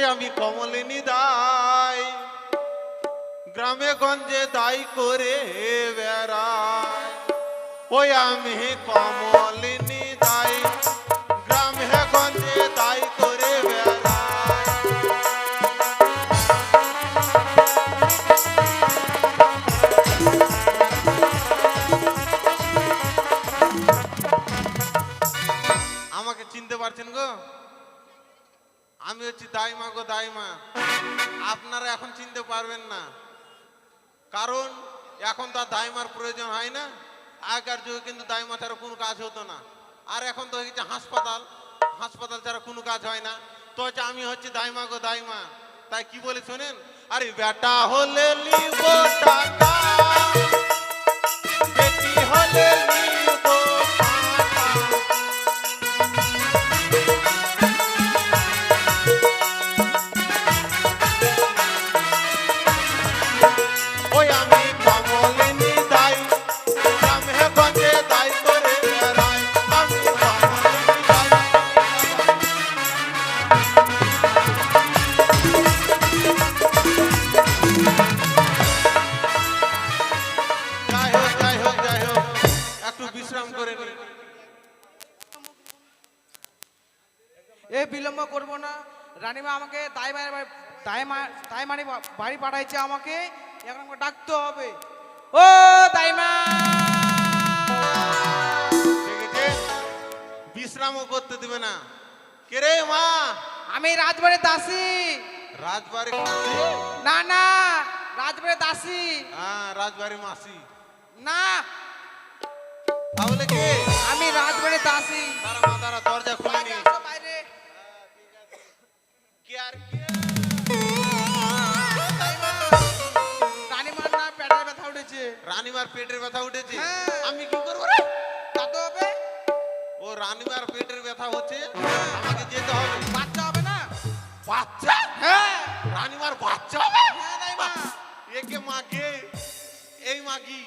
ওই আমি কমলিনী দাই, গ্রামে গঞ্জে দাই করে বেড়াই। ওই আমি কমলিনী দাই, গ্রামে গঞ্জে দাই করে বেড়াই। আমাকে চিনতে পারছেন গো? আমি হচ্ছি দাইমা গো, দাইমা। আপনারা এখন চিনতে পারবেন না, কারণ এখন তো দাইমার প্রয়োজন হয় না। আগের যুগে কিন্তু দাইমা ছাড়া কোনো কাজ হতো না, আর এখন তো হচ্ছে হাসপাতাল, হাসপাতাল ছাড়া কোনো কাজ হয় না। তো হচ্ছে আমি হচ্ছে দাইমা গো, দাইমা। তাই কি বলে শোনেন, আরে বেটা হলে লিব টাকা, বেটি হলে লিব টাকা। ওই আমি কমলিনী দাই, গ্রামে গঞ্জে দাই করে বেড়াই। আমি কমলিনী দাই। যাই হোক, যাই হোক, যাই হোক, একটু বিশ্রাম করে নি। এ বিলম্ব করব না, রানীমা আমাকে দাইমানি বাড়ি পাঠাইছে, আমাকে এখন আমাকে ডাকতে হবে। ও দাইমা! দেখেছেন, বিশ্রামও করতে দিবে না। কে রে মা? আমি রাজবাড়ির দাসী। রাজবাড়ির মাসি? না না, রাজবাড়ির দাসী। হ্যাঁ, রাজবাড়ির মাসি না, তাহলে কে? আমি রাজবাড়ির দাসী। তারা মা, তারা দরজা খুলে নি। বাইরে আসো, বাইরে। কে আর কে? দাইমা, রানীমার না পেটের ব্যথা উঠেছে। রানীমার পেটের ব্যথা উঠেছে? হ্যাঁ। আমি কি করবো রে? যেতে হবে। ও রানীমার পেটের ব্যথা হচ্ছে, আমাকে যেতে হবে। বাচ্চা হবে না? বাচ্চা? হ্যাঁ রানীমার বাচ্চা হবে? হ্যাঁ দাইমা। একে মাকে, এই মাগি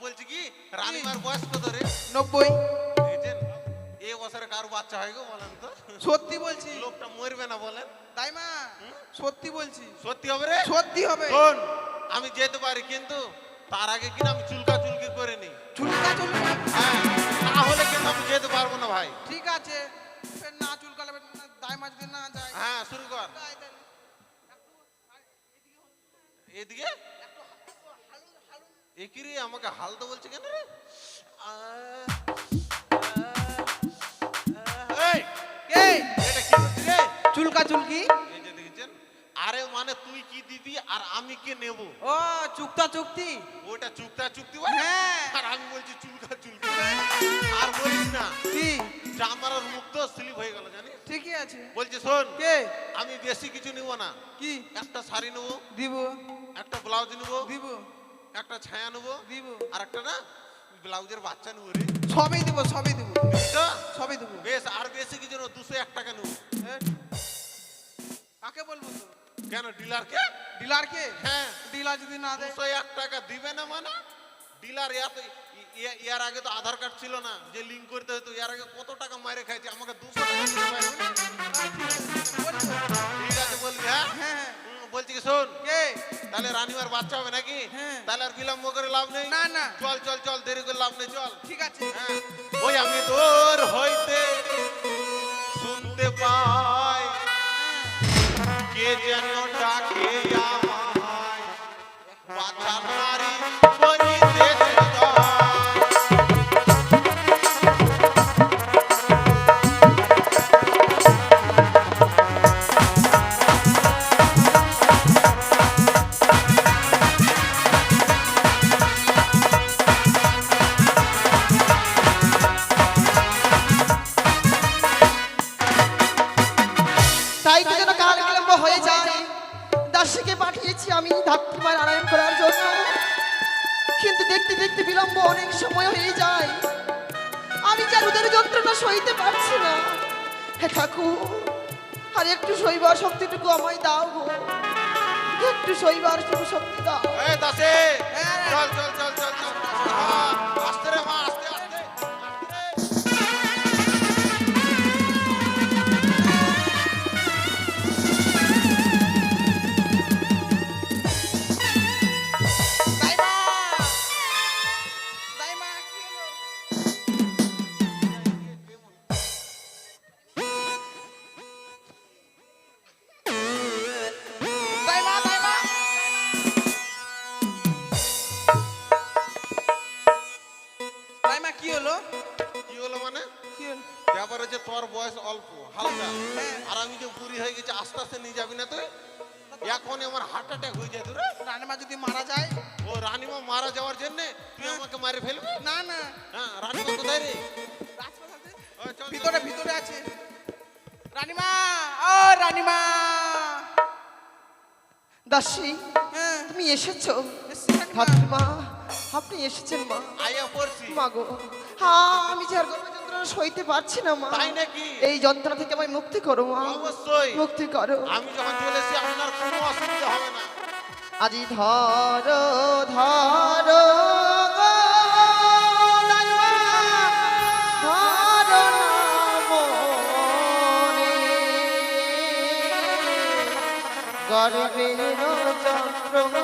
বলছি কি, রানীমার বয়স কত রে? 90। দেখেছেন, এই বছরে কার বাচ্চা হয় গো বলেন তো? সত্যি বলছি লোকটা মরবে না বলেন? দাইমা, সত্যি বলছি, সত্যি হবে রে? সত্যি হবে। শোন, আমি যেতে পারি, কিন্তু তার আগে কিনা আমি চুলকা চুলকি করে নি। চুলকা চুলকা? হ্যাঁ, না হলে কিন্তু আমি যেতে পারবো না ভাই। ঠিক আছে, ফের না চুলকালে দাইমা যদি না যায়। হ্যাঁ, শুরু কর। যাই তাহলে। এদিকে একই রে, আমাকে হালতো বলছে কেন রে? এই, কে? এটা কি করছিস রে? চুলকা চুলকি? এই যে দেখেছেন, আরে মানে তুই কি দিবি আর আমি কে নেব? ও চুক্তা চুক্তি? ওটা চুক্তা চুক্তি বলে, হ্যাঁ। আর আমি বলছি চুলকা চুলকি। আর বলিস না, কি? জামার মুখ তো স্লিপ হয়ে গেল জানিস। ঠিকই আছে। বলছি শোন, কে? আমি বেশি কিছু নিব না। কি? একটা শাড়ি নেবো, দিব একটা ব্লাউজ নেবো, দিব একটা ছায়া নেবো, দিব, আর একটা না ব্লাউজের বাচ্চা নেবো রে। সবই দিব, সবই দিব, তো সবই দিব। বেশ, আর বেশি কিছু না, 201 টাকা নেবো। এ, কাকে বলবো তো? কেন, ডিলারকে? ডিলারকে? হ্যাঁ, ডিলার যদি না দেয়? 201 টাকা দিবে না মানে? ডিলার ইয়ার আগে তো আধার কার্ড ছিল না, যে লিঙ্ক করতে হতো। ইয়ার আগে কত টাকা মাইরে খাইছে, আমাকে 200 টাকা দিতে পারবে না? ঠিক আছে, বলবি? হ্যাঁ হ্যাঁ। বলছি কি শোন, কে? তাহলে রানীমার বাচ্চা হবে নাকি? হ্যাঁ। তাহলে আর বিলম্ব করে লাভ নেই। না না, চল চল চল, দেরি করে লাভ নেই, চল। ঠিক আছে। হ্যাঁ, ওই আমি তোর হইতে শুনতে পাই, কে যেন ডাকে আমায়, বাছা নারী করিতেছে জয়। তাই তো যেন কাল বিলম্ব হয়ে যায়, দাসীকে পাঠিয়েছি আমি ধাত্রীমার আনয়ন করার জন্য, কিন্তু দেখতে দেখতে বিলম্ব অনেক সময় হয়ে যায়। আমি যে রোদের যন্ত্রণা সইতে পারছি না। হে ঠাকুর, আর একটু সইবার শক্তিটুকু আমায় দাও গো, একটু সইবার শক্তি দাও। এই দাসে, চল চল চল চল চল, আস্তে রে মা, আস্তে আস্তে আস্তে। আছে তোর বয়স অল্প হালকা, আর আমি যে বুড়ি হয়ে গেছি, আস্তে আস্তে নিয়ে যাবি না তুই? এখন আমার হার্ট অ্যাটাক হয়ে যায় তোরা। রানীমা যদি মারা যায়? ও রানীমা মারা যাওয়ার জন্য তুই আমাকে মারে ফেলবি? না না, হ্যাঁ, রানীমা কোথায় রে? রাজপ্রাসাদে ও, চল, চল, ভিতরে চল। ভিতরে আছে। রানীমা, ও রানীমা। দাসী, হ্যাঁ, তুমি এসেছো? এসছি রানীমা। ঠাকুমা, আপনি এসেছেন মা? আয়া পড়ছি। মা গো, হ্যাঁ আমি যে আর গর্ভ যন্ত্রণা সইতে পারছি না মা। তাই নাকি? এই যন্ত্রণা থেকে আমায় মুক্তি করো মা, অবশ্যই। মুক্তি করো। আমি যখন চলে এসেছি আপনার কোনো অসুবিধা হবে না। আজি ধরো ধরো গো দাইমা, ধরো না মনে, গর্বের যন্ত্রণা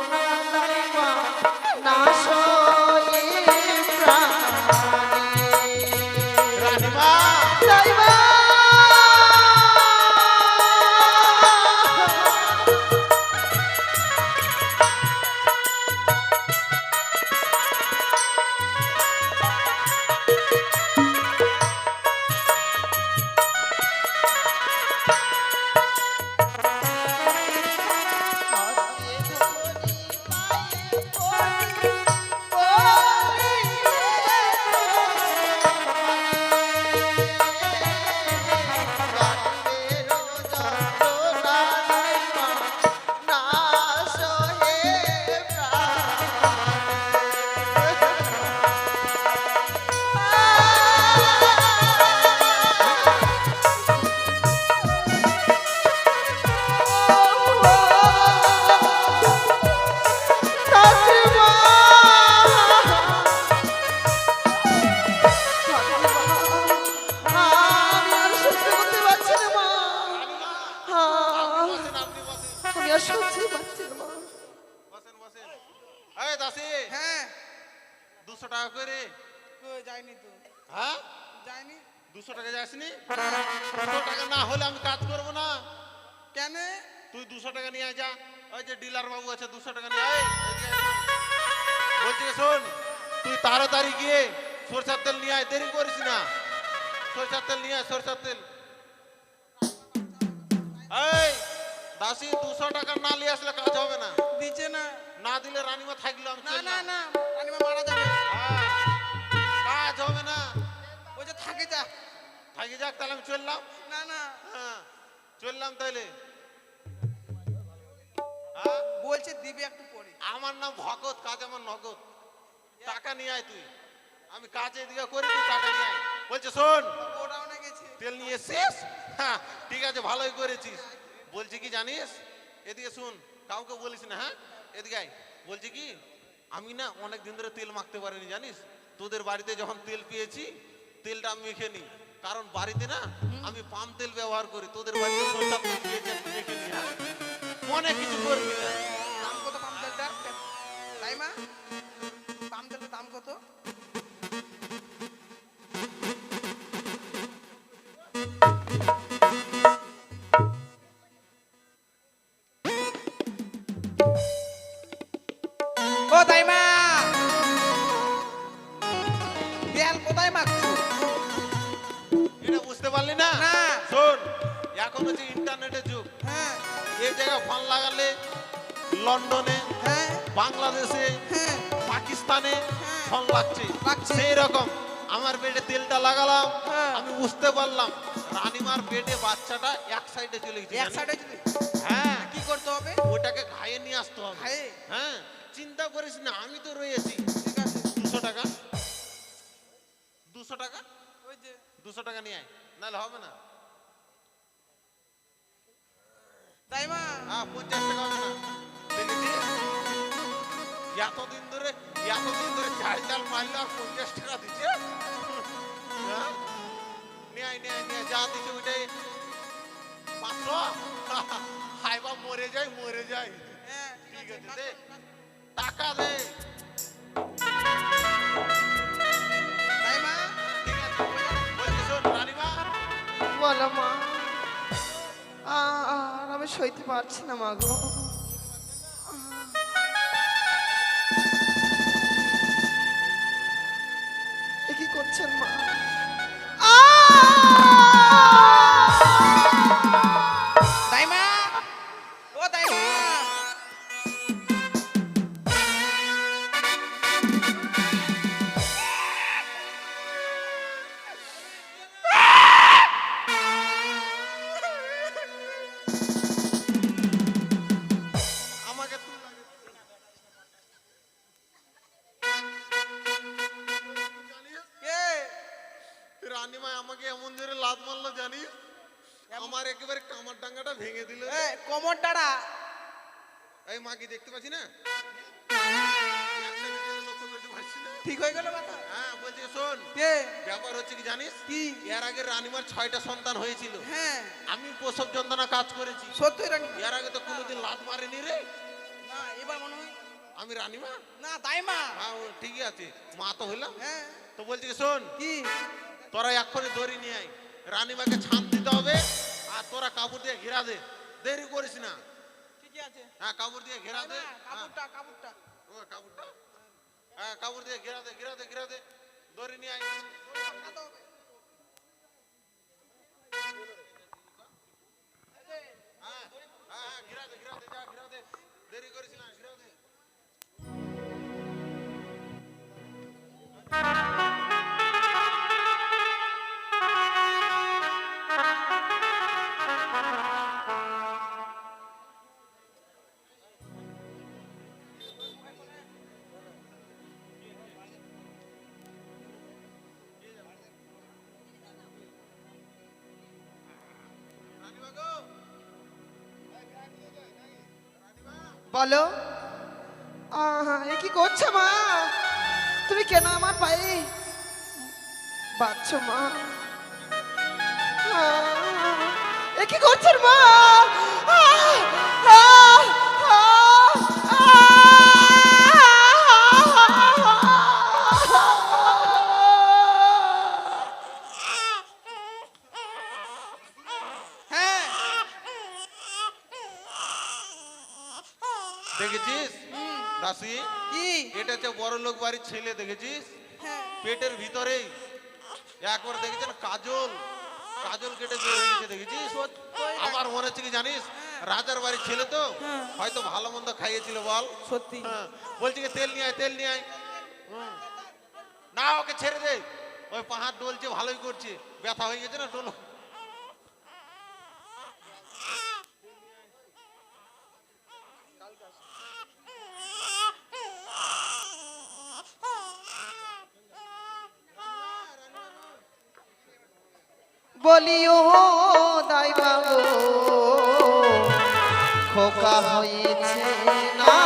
দাইমা না সয়ে প্রাণে। রানীমা, দাইমা আপনি বসেন। আমি আর সহ্য পাচ্ছি না মা। বসেন বসেন। এই দাসি, হ্যাঁ, 200 টাকা করে। কই যায়নি তো, হ্যাঁ, যায়নি 200 টাকা যাসনি? 200 টাকা না হলে আমি কাজ করব না। কেন? তুই 200 টাকা নিয়ে আয় যা। ওই যে ডিলার বাবু আছে, 200 টাকা নিয়ে আয়। এদিকে আয় শোন। বলছি শোন, তুই তাড়াতাড়ি গিয়ে সরষের তেল নিয়ে আয়, দেরি করিস না। সরষের তেল নিয়ে আয়, সরষের তেল। এই দাসি, 200 টাকা না নিয়ে আসলে কাজ হবে না। দিচ্ছে না। না দিলে রানীমা থাকলো আমি না না চললাম। না, রানীমা মারা যাবে। হ্যাঁ, কাজ হবে না। ওই যে থাকে যা। থাকি যাক, তাহলে আমি চললাম। না না, হ্যাঁ, চললাম তাহলে। হ্যাঁ, বলছে দিবি একটু পরে। আমার নাম ভগত, কাজ আমার নগদ। টাকা নিয়ে আয় তুই, আমি কাজ এদিকে করি, তুই টাকা নিয়ে আয়। বলছে শোন, ওটাও না গেছে। তেল নিয়ে এসছিস? হ্যাঁ, ঠিক আছে, ভালোই করেছিস। বলছি কি জানিস, এদিকে শুন, কাউকে বলিস না। হ্যাঁ, এদিকে আয়। বলছি কি, আমি না অনেক দিন ধরে তেল মাখতে পারিনি জানিস। তোদের বাড়িতে যখন তেল পেয়েছি, তেলটা আমি মেখে নিই। কারণ বাড়িতে না আমি পাম তেল ব্যবহার করি, তোদের বাড়িতে সরষের তেল পেয়েছি, আমি মেখে নিই। হ্যাঁ, মনে কিছু করবি না। দাম কত পাম তেলটার? তাই মা, পাম তেলটার দাম কত? ও তাই মা, তেল কোথায় মাখছো? এটা বুঝতে পারলি না? না। শোন, এখন হচ্ছে ইন্টারনেটের যুগ। হ্যাঁ এই জায়গায় ফোন লাগালে লন্ডনে, হ্যাঁ বাংলাদেশে, হ্যাঁ, পাকিস্তানে হ্যাঁ। ফোন লাগছে। লাগছে। সেই রকম আমার পেটে তেলটা লাগালাম, হ্যাঁ। আমি বুঝতে পারলাম রানীমার পেটে বাচ্চাটা এক সাইডে চলে গেছে। এক জানিস? সাইডে যদি হ্যাঁ, কি করতে হবে? ওটাকে ঘায়ে নিয়ে আসতে হবে। ঘায়ে? হ্যাঁ, চিন্তা করিস না, আমি তো রয়েছি। ঠিক আছে। 200 টাকা, 200 টাকা, ওই যে 200 টাকা নিয়ে আয়, নাহলে হবে না। তাই মা, 50 টাকা হবে না। দেখেছিস, এতদিন ধরে চাল চাল মারলে আর 50 টাকা দিচ্ছে। হ্যাঁ? নিয়ে আয়, নিয়ে আয়, নিয়ে আয়। যা দিচ্ছে ওইটাই 500। হাই বা মরে যাই, মরে যাই। হ্যাঁ ঠিক আছে, দে টাকা দে। তাই মা, ঠিক আছে, বলছি শোন রানীমা, বলো মা। আর আমি সইতে পারছি না মা গো। এ কি করছেন মা? রানীমা আমাকে এমন জোরে লাত মারলো জানিস, আমার একেবারে কামার ডাঙ্গাটা ভেঙে দিল। কোমর ডাড়া এই মা কি দেখতে পাচ্ছি না? লক্ষ্য করতে পারছি না। ঠিক হয়ে গেল কথা। হ্যাঁ বলছি শোন, কে ব্যাপার হচ্ছে কি জানিস, কি? এর আগে রানীমার 6টা সন্তান হয়েছিল। হ্যাঁ আমি প্রসব যন্ত্রণা কাজ করেছি। সত্যি রানী এর আগে তো কোনোদিন লাত মারেনি রে। না এবার মনে হয় আমি রানীমা? না দাইমা। হ্যাঁ ও ঠিকই আছে, মা তো হইলাম। হ্যাঁ তো বলছি কি শোন, কি তোরা এক্ষুনি দড়ি নিয়ে আয়, রানীমাকে ছাপ দিতে হবে, আর তোরা কাপড় দিয়ে ঘেরা দে, দেরি করিস না। ঠিকই আছে। হ্যাঁ কাপড় দিয়ে ঘেরা দে। হ্যাঁ কাপড়টা ও কাপড়টা, হ্যাঁ কাপড় দিয়ে ঘেরা দে, ঘেরা দে, ঘেরা দে, দড়ি নিয়ে আয়। হ্যাঁ হ্যাঁ ঘেরা দে, ঘেরা দে, যা ঘেরা দে, দেরি করিস না, ঘেরা দে। রানীমা গো, বলো। এ কি করছো মা? তুমি কেন আমার পায়ে বাচ্চ মা? এ কি করছেন মা? হ্যাঁ দেখেছিস দাসী, কি এটা হচ্ছে বড় লোক বাড়ির ছেলে, দেখেছিস হ্যাঁ পেটের ভিতরেই একবার দেখেছেন কাজল, কাজল কেটে বের হয়েছে, দেখেছিস? আমার মনে হচ্ছে কি জানিস, রাজার বাড়ির ছেলে তো হয়তো ভালো মন্দ খাইয়েছিল বল। সত্যি হ্যাঁ, বলছি কি তেল নিয়ে আয়, তেল নিয়ে আয়। না ওকে ছেড়ে দে, ওই পাহাড় ডলছে, ভালোই করছে, ব্যথা হয়ে গেছে না ডোল। বলিও দাই বাবু খোকা হয়েছে না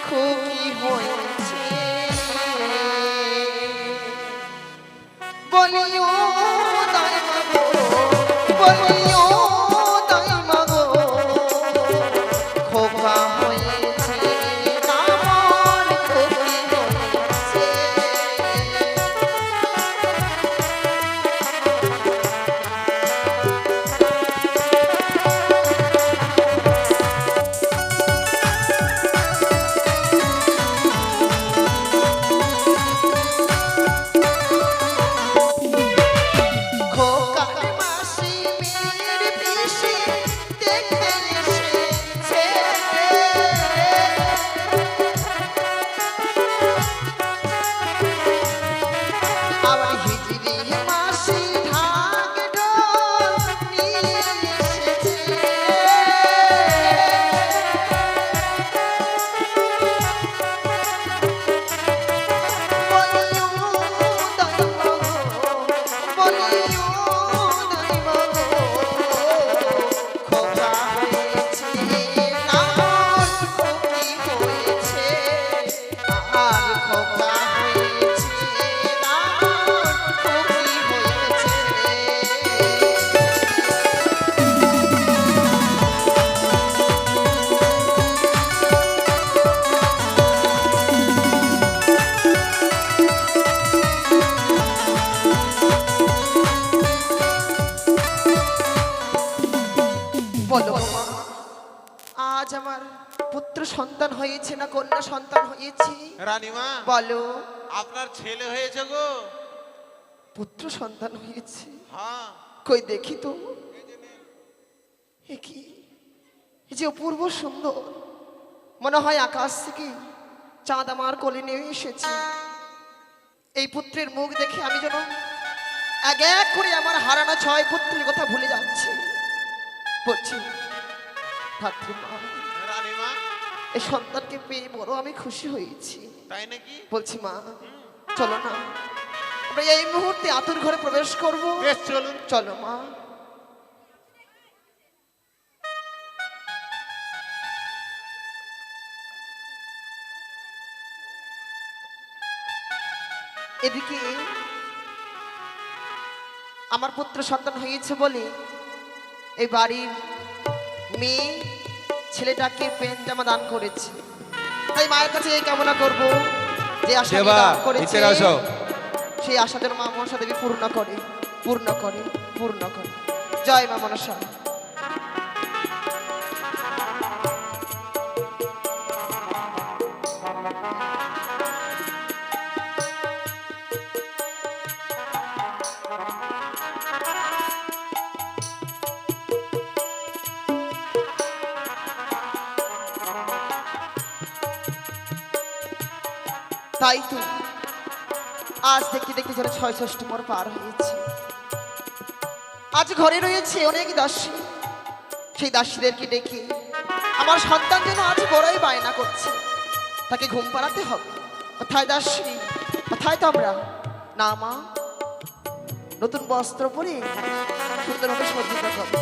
খুকি হয়েছে। বলিও দাই বাবু, বলিও দাই বাবু খোকা হয়েছে না মোর খুকি হয়েছে। খোকার মাসি মেয়ের পিসি দেখতে এসেছে। আবার হিজড়ি মাসি ঢাক ঢোল নিয়ে এসেছে। বলিও দাই বাবু, বলিও দাই বাবু খোকা হয়েছে না মোর খুকি হয়েছে। আর খোকা হয়েছে না মোর খুকি হয়েছে। বলো মা, আজ আমার পুত্র সন্তান হয়েছে না কন্যা সন্তান হয়েছে? রানীমা বলো। আপনার ছেলে হয়েছে গো। পুত্র সন্তান হয়েছে? হ্যাঁ কই দেখি তো। এ কি, এ যে অপূর্ব সুন্দর, মনে হয় আকাশ থেকে চাঁদ আমার কোলে নেমে এসেছে। এই পুত্রের মুখ দেখে আমি যেন এক এক করে আমার হারানো 6 পুত্রের কথা ভুলে যাচ্ছি। বলছি ধাত্রীমা, রানীমা এই সন্তানকে পেয়ে বড় আমি খুশি হয়েছি। তাই নাকি? বলছি মা চলো না আমরা এই মুহূর্তে আতুর ঘরে প্রবেশ করব। বেশ চলুন। চলো মা। এদিকে আমার পুত্র সন্তান হয়েছে বলে এই বাড়ির মেয়ে ছেলেটাকে পেন জামা দান করেছে। তাই মায়ের কাছে এই কামনা করব যে আশা নিয়ে দেবা, দান করেছে নিচে আসো। সেই আশা যেন মা মনসা দেবী পূর্ণ করে, পূর্ণ করে, পূর্ণ করে। জয় মা মনসা। তাই তো আজ দেখতে দেখতে যেন ৬৬ মোর পার হয়েছে। আজ ঘরে রয়েছে অনেক দাসী। সেই দাসীদেরকে ডেকে আমার সন্তান যেন আজ বড়ই বায়না করছে, তাকে ঘুম পাড়াতে হবে। কোথায় দাসী, কোথায় তোমরা? না মা, নতুন বস্ত্র পরে সুন্দরভাবে সজ্জিত করো।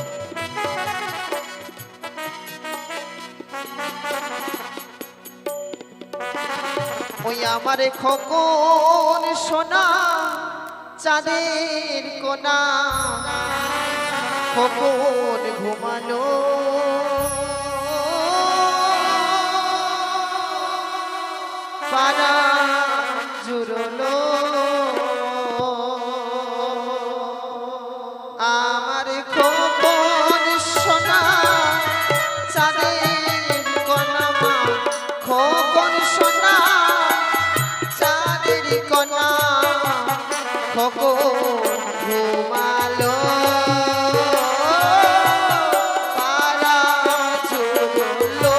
ওই আমার খোকন সোনা চাঁদের কোনা, খোকন ঘুমানো পারা জুড়লো, আমার খোকন সোনা চাঁদের কোনা, মা খোকন সোনা চাঁদের কোনা, খোকন ঘুমালো পারা জুড়লো।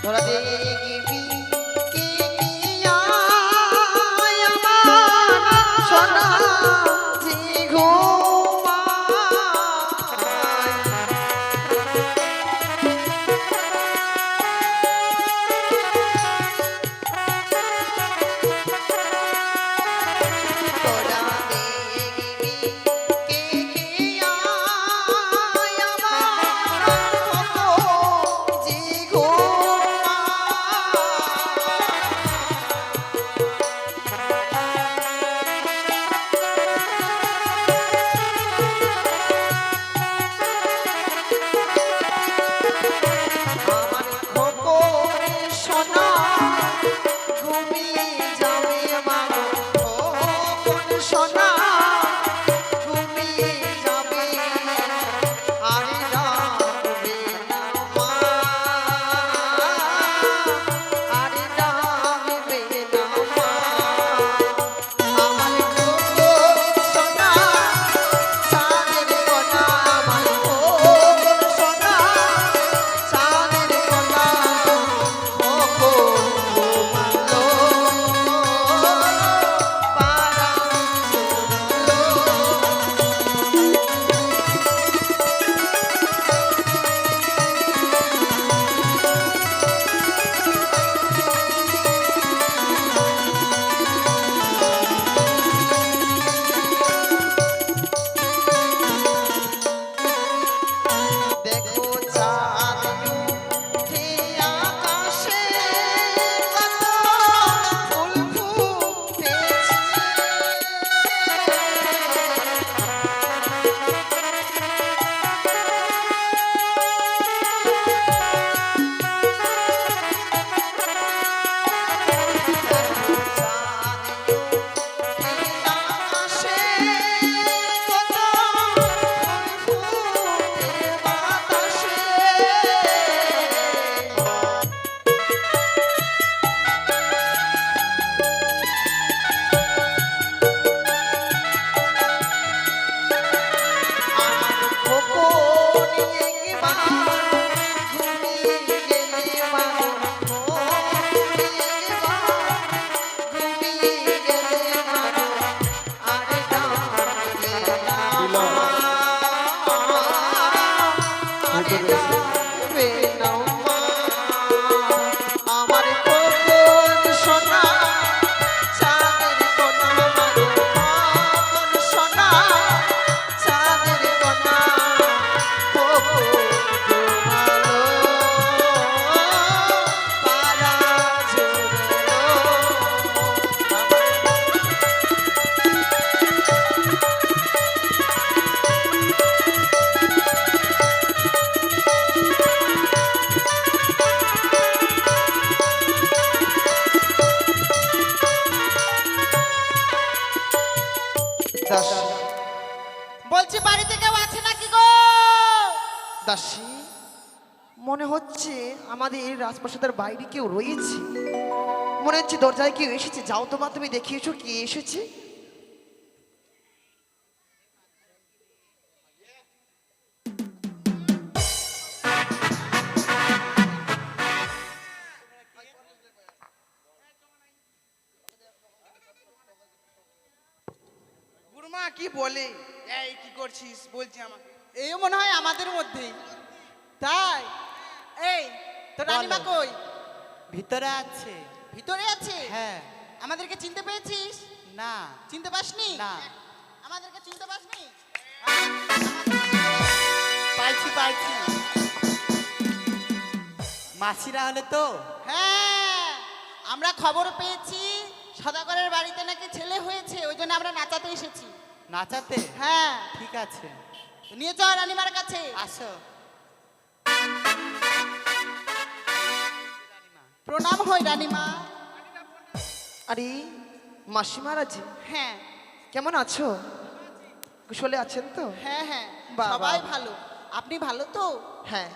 তোরা দেখবি কি আয় আমার সোনা জি ঘুমায়। তোরা দেখবি কি আয় আমার খোকন জি ঘুমায়। দাসী বলছি বাড়িতে কেউ আছে নাকি গো? দাসী মনে হচ্ছে আমাদের রাজপ্রাসাদের বাইরে কেউ রয়েছে, মনে হচ্ছে দরজায় কেউ এসেছে। যাও তো মা, তুমি দেখে এসো কে এসেছে। গুরুমা কি বলে? এই কি করছিস বলছি আমাকে। এই মনে হয় আমাদের মধ্যেই। তাই এই তো রানীমা কই? ভিতরে আছে। ভিতরে আছে? হ্যাঁ। আমাদেরকে চিনতে পেয়েছিস? না চিনতে পাসনি? না। আমাদেরকে চিনতে পাসনি? পাইছি পাইছি। মাসিরা হলে তো। হ্যাঁ, আমরা খবর পেয়েছি সদাগরের বাড়িতে নাকি ছেলে হয়েছে, ওই জন্য আমরা নাচাতে এসেছি। নাচাতে? হ্যাঁ, ঠিক আছে, নিয়ে যাও রানীমার কাছে। আসো। প্রণাম হয় রানীমা। আরে মাসিমারাজি, হ্যাঁ কেমন আছো? কুশলে আছেন তো? হ্যাঁ হ্যাঁ, বাহ, সবাই বাহ। ভালো। আপনি ভালো তো? হ্যাঁ।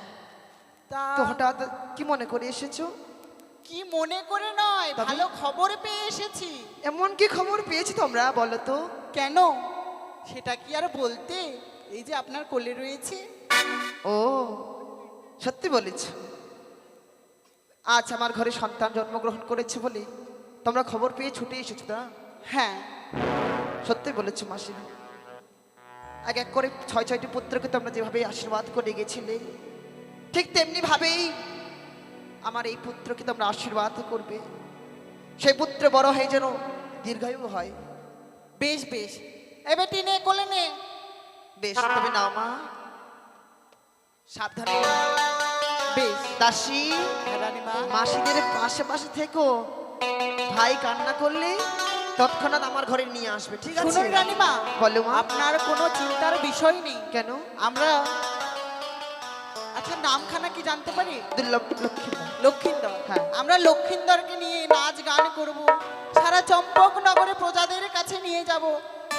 তা তো হঠাৎ কি মনে করে এসেছো? কি মনে করে নয়, তবে? ভালো খবর পেয়ে এসেছি। এমন কি খবর পেয়েছি তোমরা, বলো তো? কেন সেটা কি আর বলতে? এই যে আপনার কোলে রয়েছে। ও সত্যি বলেছ? আজ আমার ঘরে সন্তান জন্মগ্রহণ করেছে বলে তোমরা খবর পেয়ে ছুটে এসেছো না? হ্যাঁ, সত্যি বলেছো মাসি। এক এক করে ছয় ছয়টি পুত্রকে তোমরা যেভাবে আশীর্বাদ করে গেছিলে, ঠিক তেমনি ভাবেই আমার এই পুত্রকে তোমরা আশীর্বাদ করবে। সেই পুত্র বড় হয়ে যেন দীর্ঘায়ু হয়। বেশ বেশ, এ বেটি নে, কোলে নে। বেশ, তবে নাও মা, সাবধানে। বেশ। দাসী, হ্যাঁ, রানীমা। মাসিদের পাশে পাশে থেকো। ভাই কান্না করলে তৎক্ষণাৎ আমার ঘরে নিয়ে আসবে, ঠিক আছে? শুনুন রানীমা, বলো মা। আপনার কোনো চিন্তার বিষয় নেই। কেন? আমরা, আচ্ছা নামখানা কি জানতে পারি? দুর্লভ লক্ষ্মী। লক্ষিন্দর। হ্যাঁ। আমরা লক্ষিন্দরকে নিয়ে নাচ গান করব, সারা চম্পকনগরে প্রজাদের কাছে নিয়ে যাব,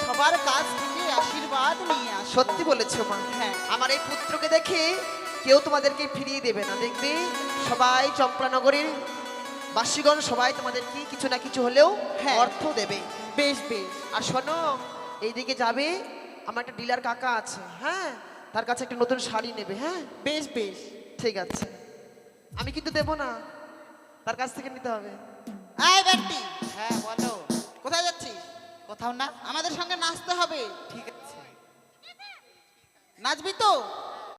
সবার কাছ থেকে আশীর্বাদ নিয়ে আসব। সত্যি বলেছো মা। হ্যাঁ। আমার এই পুত্রকে দেখে কেউ তোমাদেরকে ফিরিয়ে দেবে না, দেখবে সবাই চম্পলানগরের বাসীগণ সবাই তোমাদেরকে কিছু না কিছু হলেও হ্যাঁ। অর্থ দেবে। বেশ বেশ। আর শোনো, এইদিকে যাবে, আমার একটা ডিলার কাকা আছে, হ্যাঁ, তার কাছে একটা নতুন শাড়ি নেবে। হ্যাঁ বেশ বেশ। ঠিক আছে, আমি কিন্তু দেবো না, তার কাছ থেকে নিতে হবে। এই ব্যক্তি, হ্যাঁ বলো। কোথায় যাচ্ছিস? কোথাও না। আমাদের সঙ্গে নাচতে হবে। ঠিক আছে। নাচবি তো?